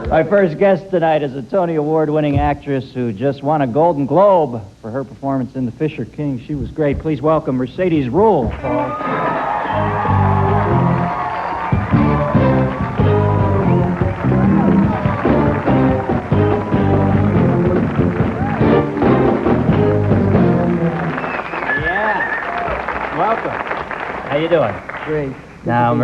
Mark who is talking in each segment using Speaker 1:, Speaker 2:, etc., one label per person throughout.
Speaker 1: My first guest tonight is a Tony Award-winning actress who just won a Golden Globe for her performance in The Fisher King. She was great. Please welcome Mercedes Ruehl. Yeah. Welcome. How you doing?
Speaker 2: Great.
Speaker 1: Now,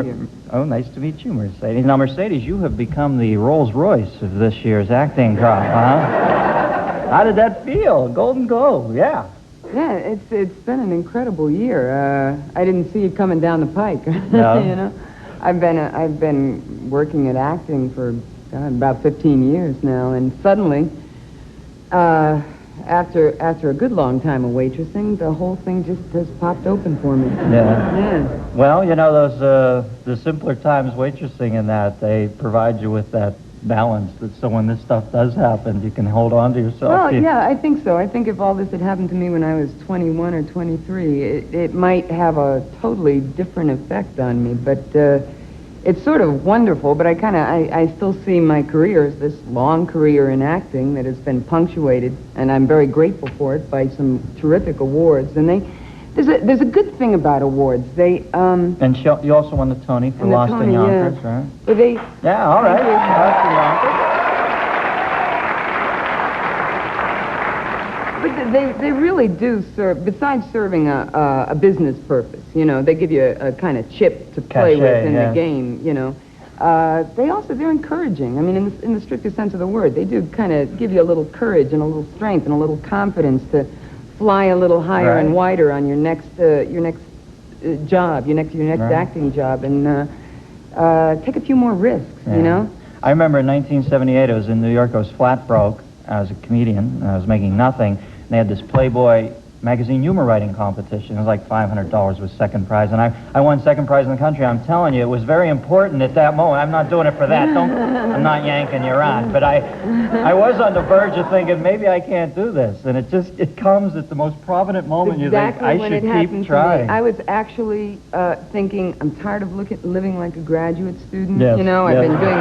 Speaker 1: nice to meet you, Mercedes. Now, Mercedes, you have become the Rolls-Royce of this year's acting crop, huh? How did that feel? Golden Globe, yeah.
Speaker 2: Yeah, it's been an incredible year. I didn't see it coming down the pike.
Speaker 1: No.
Speaker 2: You know, I've been working at acting for about 15 years now, and suddenly, after a good long time of waitressing, the whole thing just has popped open for me.
Speaker 1: Yeah. Well, you know, those the simpler times waitressing in that, they provide you with that balance that so when this stuff does happen, you can hold on to yourself.
Speaker 2: Well, yeah, I think so. I think if all this had happened to me when I was 21 or 23, it might have a totally different effect on me, but it's sort of wonderful, but I still see my career as this long career in acting that has been punctuated, and I'm very grateful for it, by some terrific awards. And there's a good thing about awards. They
Speaker 1: And you also won the Tony for Lost in Yonkers, right?
Speaker 2: Well,
Speaker 1: yeah, all right. Lost in Yonkers.
Speaker 2: But they really do serve, besides serving a business purpose, you know, they give you a kind of chip to play with in the game, you know. They're encouraging. I mean, in the strictest sense of the word, they do kind of give you a little courage and a little strength and a little confidence to fly a little higher and wider on your next job, your next acting job, and take a few more risks, you know.
Speaker 1: I remember in 1978, I was in New York. I was flat broke. I was a comedian. And I was making nothing. And they had this Playboy magazine humor writing competition. It was like $500 was second prize, and I won second prize in the country. I'm telling you, it was very important at that moment. I'm not doing it for that. I'm not yanking you on, but I was on the verge of thinking maybe I can't do this, and it comes at the most provident moment.
Speaker 2: Exactly.
Speaker 1: You think I should keep trying.
Speaker 2: I was actually thinking I'm tired of living like a graduate student.
Speaker 1: Yes,
Speaker 2: you know, I've been doing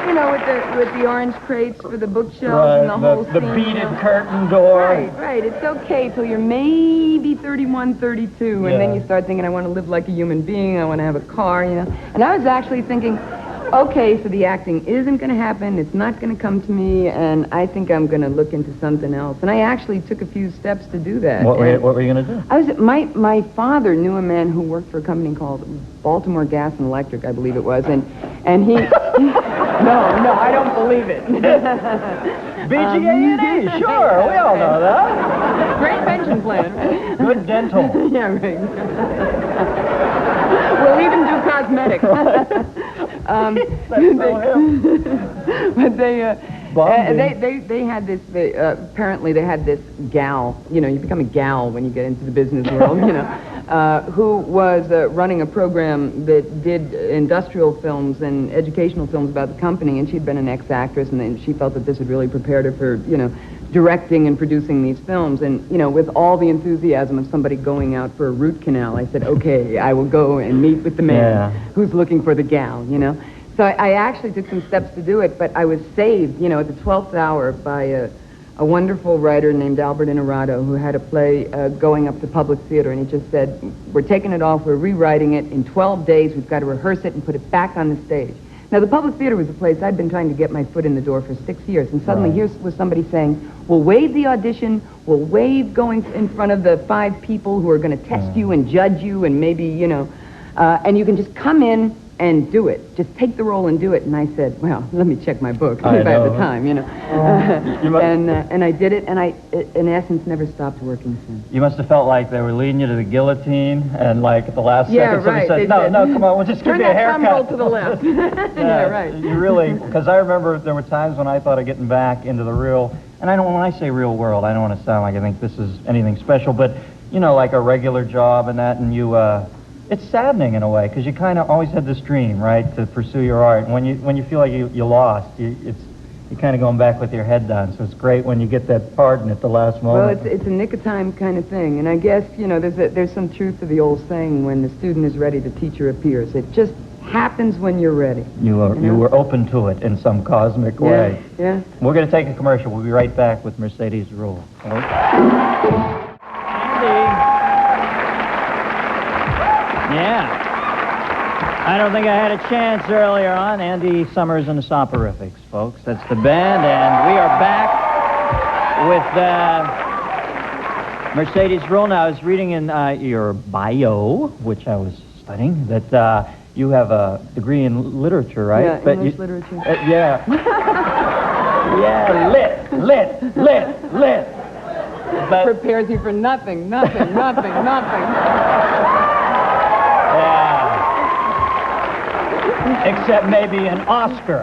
Speaker 2: you know, with the orange crates for the bookshelves and the whole
Speaker 1: the
Speaker 2: scene,
Speaker 1: beaded curtain door.
Speaker 2: Right. It's okay till you're maybe 31, 32, and then you start thinking, I want to live like a human being. I want to have a car, you know. And I was actually thinking, okay, so the acting isn't going to happen. It's not going to come to me, and I think I'm going to look into something else. And I actually took a few steps to do that.
Speaker 1: What were you going to do?
Speaker 2: My father knew a man who worked for a company called Baltimore Gas and Electric, I believe it was, and he... No, I don't believe it.
Speaker 1: BGA&E, sure, we all know that.
Speaker 2: Great pension plan, right?
Speaker 1: Good dental.
Speaker 2: Yeah, right. We'll even do cosmetics. But they had this, apparently they had this gal, you know, you become a gal when you get into the business world, you know, who was running a program that did industrial films and educational films about the company, and she'd been an ex-actress, and then she felt that this had really prepared her for, you know, directing and producing these films. And, you know, with all the enthusiasm of somebody going out for a root canal, I said, okay, I will go and meet with the man who's looking for the gal, you know. So I actually took some steps to do it, but I was saved, you know, at the 12th hour by a wonderful writer named Albert Inarado, who had a play going up to Public Theater, and he just said, we're taking it off, we're rewriting it. In 12 days, we've got to rehearse it and put it back on the stage. Now, the Public Theater was a place I'd been trying to get my foot in the door for 6 years, and suddenly here was somebody saying, we'll waive the audition, we'll waive going in front of the 5 people who are going to test you and judge you and maybe, you know, and you can just come in and do it. Just take the role and do it. And I said, well, let me check my book if I have the time, you know. And I did it, and I, in essence, never stopped working since.
Speaker 1: You must have felt like they were leading you to the guillotine, and like at the last second, somebody said, no, come on, we'll just give you a haircut.
Speaker 2: Turn that thumb roll to the left. Yeah, right.
Speaker 1: You really, because I remember there were times when I thought of getting back into the real, and when I say real world, I don't want to sound like I think this is anything special, but, you know, like a regular job and that, and you, it's saddening in a way, because you kind of always had this dream, right, to pursue your art. And when you feel like you lost, you're kind of going back with your head down, so it's great when you get that pardon at the last moment.
Speaker 2: Well, it's a nick of time kind of thing, and I guess, you know, there's some truth to the old saying, when the student is ready, the teacher appears. It just happens when you're ready.
Speaker 1: You were open to it in some cosmic way.
Speaker 2: Yeah.
Speaker 1: We're going to take a commercial. We'll be right back with Mercedes Ruehl. Andy. Yeah. I don't think I had a chance earlier on. Andy Summers and the Soporifics, folks. That's the band, and we are back with Mercedes Ruehl. Now, I was reading in your bio, which I was studying, that you have a degree in literature, right?
Speaker 2: Yeah, English literature.
Speaker 1: Yeah. Yeah, lit. But
Speaker 2: prepares you for nothing.
Speaker 1: yeah. Except maybe an Oscar.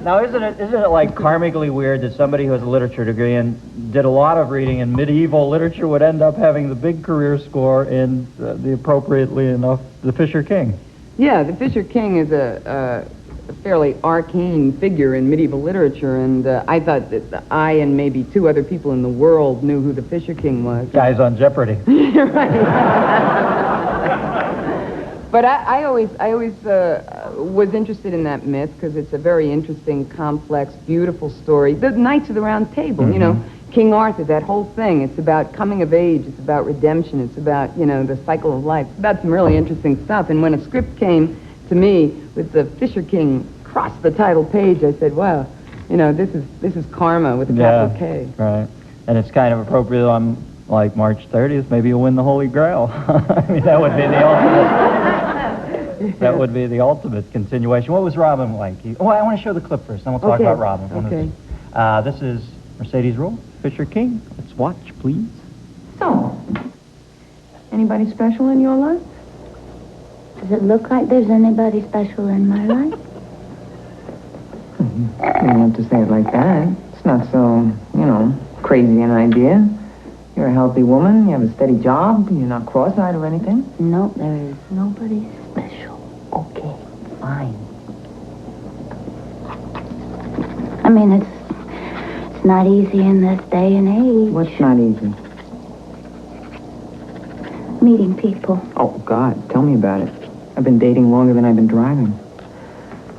Speaker 1: Now, isn't it like karmically weird that somebody who has a literature degree and did a lot of reading in medieval literature would end up having the big career score in the appropriately enough, the Fisher King?
Speaker 2: Yeah, the Fisher King is a fairly arcane figure in medieval literature, and I thought that I and maybe two other people in the world knew who the Fisher King was.
Speaker 1: Guys on Jeopardy.
Speaker 2: Right. But I always was interested in that myth because it's a very interesting, complex, beautiful story. The Knights of the Round Table, you know, King Arthur, that whole thing. It's about coming of age. It's about redemption. It's about, you know, the cycle of life. It's about some really interesting stuff. And when a script came to me with the Fisher King across the title page, I said, wow, you know, this is karma with a capital K.
Speaker 1: Right. And it's kind of appropriate on, like, March 30th, maybe you'll win the Holy Grail. I mean, that would be the ultimate. That would be the ultimate continuation. What was Robin like? I want to show the clip first, then we'll talk about Robin.
Speaker 2: Okay.
Speaker 1: This is Mercedes Ruehl, Fisher King. Let's watch, please.
Speaker 2: So, anybody special in your life?
Speaker 3: Does it look like there's anybody special in my life?
Speaker 4: You don't have to say it like that. It's not so, you know, crazy an idea. You're a healthy woman. You have a steady job. You're not cross-eyed or anything.
Speaker 3: No, there is nobody special. Okay, fine. I mean, it's not easy in this day and age.
Speaker 4: What's not easy?
Speaker 3: Meeting people.
Speaker 4: Oh, God, tell me about it. I've been dating longer than I've been driving.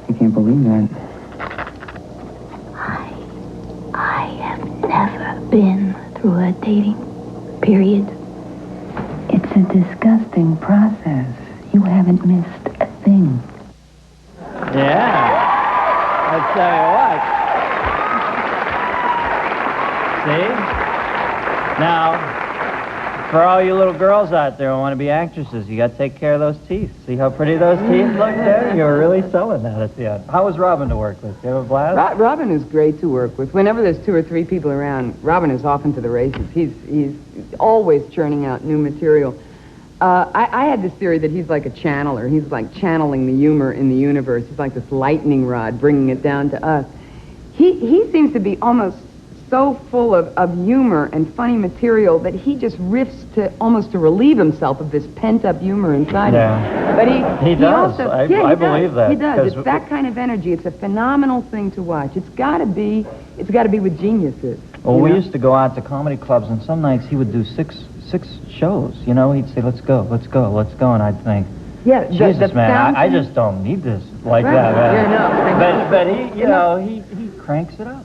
Speaker 4: I can't believe that.
Speaker 3: I have never been through a dating period.
Speaker 4: It's a disgusting process. You haven't missed a thing.
Speaker 1: Yeah. I'll tell you what. See? Now, for all you little girls out there who want to be actresses, you got to take care of those teeth. See how pretty those teeth look there? You're really selling that at the end. How was Robin to work with? You have a blast?
Speaker 2: Robin is great to work with. Whenever there's 2 or 3 people around, Robin is off into the races. He's always churning out new material. I had this theory that he's like a channeler. He's like channeling the humor in the universe. He's like this lightning rod, bringing it down to us. He seems to be almost so full of humor and funny material that he just riffs to almost to relieve himself of this pent-up humor inside him. But
Speaker 1: he does.
Speaker 2: Also,
Speaker 1: I believe that.
Speaker 2: He does. It's that kind of energy. It's a phenomenal thing to watch. It's got to be with geniuses.
Speaker 1: Well, we used to go out to comedy clubs, and some nights he would do six shows. You know, he'd say, "Let's go," and I'd think,
Speaker 2: yeah,
Speaker 1: Jesus, man, I just don't need this like that, man.
Speaker 2: Yeah,
Speaker 1: but he, you know, he cranks it up.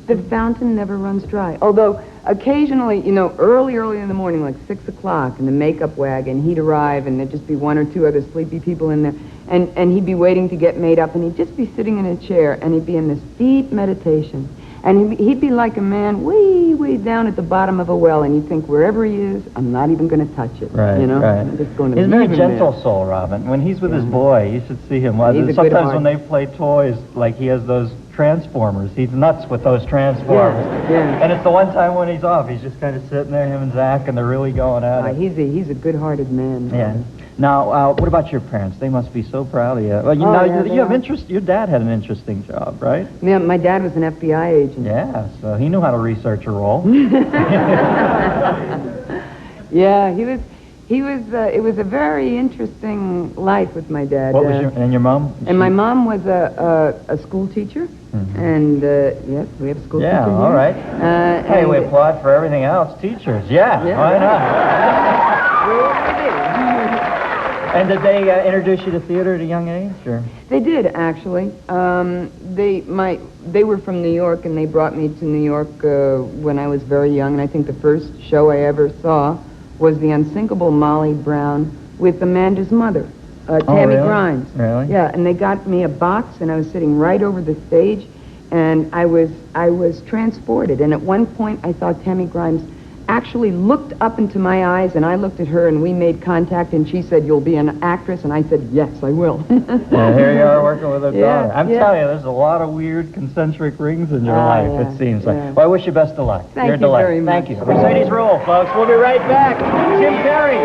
Speaker 2: The fountain never runs dry. Although occasionally, you know, early in the morning, like 6 o'clock, in the makeup wagon, he'd arrive and there'd just be 1 or 2 other sleepy people in there, and he'd be waiting to get made up, and he'd just be sitting in a chair, and he'd be in this deep meditation. And he'd be like a man way down at the bottom of a well, and you'd think, wherever he is, I'm not even going to touch it.
Speaker 1: Right,
Speaker 2: you know?
Speaker 1: right.
Speaker 2: I'm just going to
Speaker 1: He's a
Speaker 2: leave
Speaker 1: very
Speaker 2: him
Speaker 1: gentle
Speaker 2: there.
Speaker 1: soul, Robin. When he's with his boy, you should see him.
Speaker 2: He's a
Speaker 1: Sometimes
Speaker 2: good
Speaker 1: when they play toys, like he has those Transformers, he's nuts with those Transformers.
Speaker 2: Yeah.
Speaker 1: And it's the one time when he's off, he's just kind of sitting there, him and Zach, and they're really going at it.
Speaker 2: He's a good-hearted man.
Speaker 1: Yeah. Now, what about your parents? They must be so proud of you. Well, you have interest. Your dad had an interesting job, right?
Speaker 2: Yeah, my dad was an FBI agent.
Speaker 1: Yeah, so he knew how to research a role.
Speaker 2: Yeah, he He was, it was a very interesting life with my dad.
Speaker 1: What was and your mom?
Speaker 2: And my mom was a school teacher. And, yes, we have a school teacher
Speaker 1: Yeah,
Speaker 2: here.
Speaker 1: all right. Hey,
Speaker 2: and
Speaker 1: we applaud for everything else. Teachers, yeah, why not? And did they introduce you to theater at a young age, or?
Speaker 2: They did, actually. They were from New York, and they brought me to New York when I was very young, and I think the first show I ever saw was The Unsinkable Molly Brown with Amanda's mother, Tammy
Speaker 1: really?
Speaker 2: Grimes.
Speaker 1: Really?
Speaker 2: Yeah, and they got me a box, and I was sitting right over the stage, and I was transported. And at one point, I saw Tammy Grimes actually looked up into my eyes, and I looked at her, and we made contact, and she said, "You'll be an actress," and I said, "Yes, I will."
Speaker 1: Yeah, here you are working with a daughter. I'm
Speaker 2: yeah.
Speaker 1: telling you, there's a lot of weird concentric rings in your life,
Speaker 2: yeah,
Speaker 1: it seems like.
Speaker 2: yeah.
Speaker 1: Well, I wish you best of luck.
Speaker 2: Thank
Speaker 1: You're a
Speaker 2: you
Speaker 1: delight.
Speaker 2: very much.
Speaker 1: Thank you. Mercedes Ruehl, folks. We'll be right back. Jim Perry.